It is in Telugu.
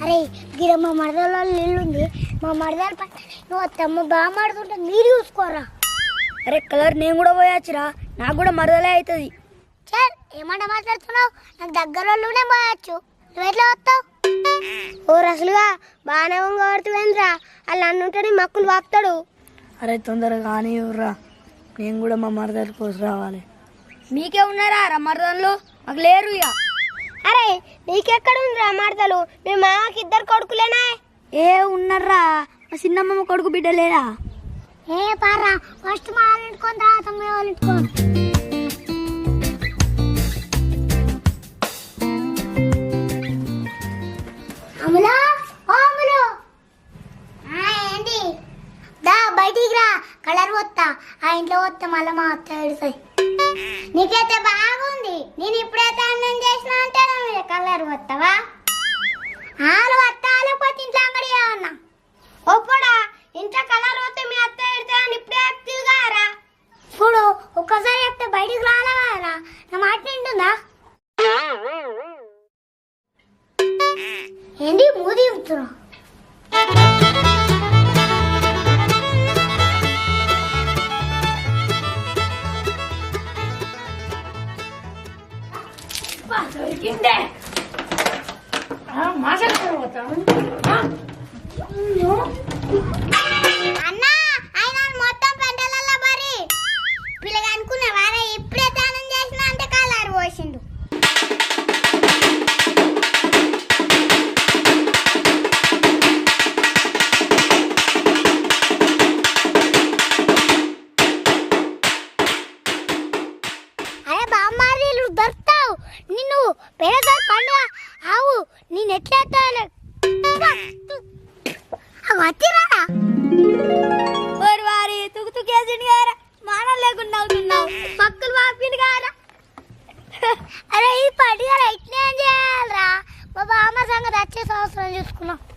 అరే గిర మా మరదల ఇల్లు ఉంది, మా మరదల పైన నువ్వు అత్తమ్మ బాగా మాడుతుంటే మీరు చూసుకోరా. అరే కలర్ నేను కూడా పోయొచ్చురా, నాకు కూడా మరదలే అవుతుంది. సార్ ఏమంట మాట్లాడుతున్నావు? నాకు దగ్గర వాళ్ళనే పోయచ్చు, నువ్వు ఎట్లా వస్తావు? ఓ రసలుగా బాగానే కొడుతువేంద్రా, వాళ్ళు అన్నుంటే మక్కులు వాపుతాడు. అరే తొందరగా కానీ ఇవ్వరా, నేను కూడా మా మరదల కోసం రావాలి. మీకే ఉన్నారా రా మరదలు? మాకు లేరు ఇక. అరే నీకెక్కడ ఉందిరా మరదలు? మీ మామకి ఇద్దరు కొడుకులేనా? ఏ ఉన్నారా, మా చిన్నమ్మ కొడుకు బిడ్డ లేరా? ఏ పారా, ఫస్ట్ మా వాళ్ళ ఇంటికొని తర్వాత మీ వాళ్ళ ఇంటికొని. అమలా, ఓ అమలు, ఏంటి? దా బయటికి రా, కలర్ వస్తా. ఆ ఇంట్లో వస్తే మళ్ళీ మా అత్త ఏడుస్తాయి. నీకైతే బాగుంది, నేను ఇప్పుడైతే అన్నం చేసిన అంటే కలర్ వస్తావా? ఆలు వస్తా, లేకపోతే ఇంట్లో అంగడి ఏమన్నా ఒప్పుడా? ఇంట్లో కలర్ వస్తే మీ అత్త ఎడితే అని ఇప్పుడే చెప్తారా? చూడు ఒక్కసారి చెప్తే బయటికి రాలేవారా? నా మాట నింటుందా? ఏంటి మూది చెప్తున్నా? అన్నా ఆయన మొత్తం పెంటలలో బరి పిల్లగా అనుకున్నావారా? ఇప్పుడే దానం చేసిన అంటే కలర్ పోసిండు. అరే బామ్మారి దొరుకుతావు, నిన్ను పేదసారి పండుగ ఆవు నేను ఎట్లా వచ్చిరారా? వారి తుకుతుకేసింది గారా, మానం లేకుండా అవుతున్నావు, పక్కలు వాపింది గారా. అరే ఈ పడిగా ఇట్లా ఏం చేయాలరా? మా బామ్మ సంగతి వచ్చే సంవత్సరం చూసుకున్నాం.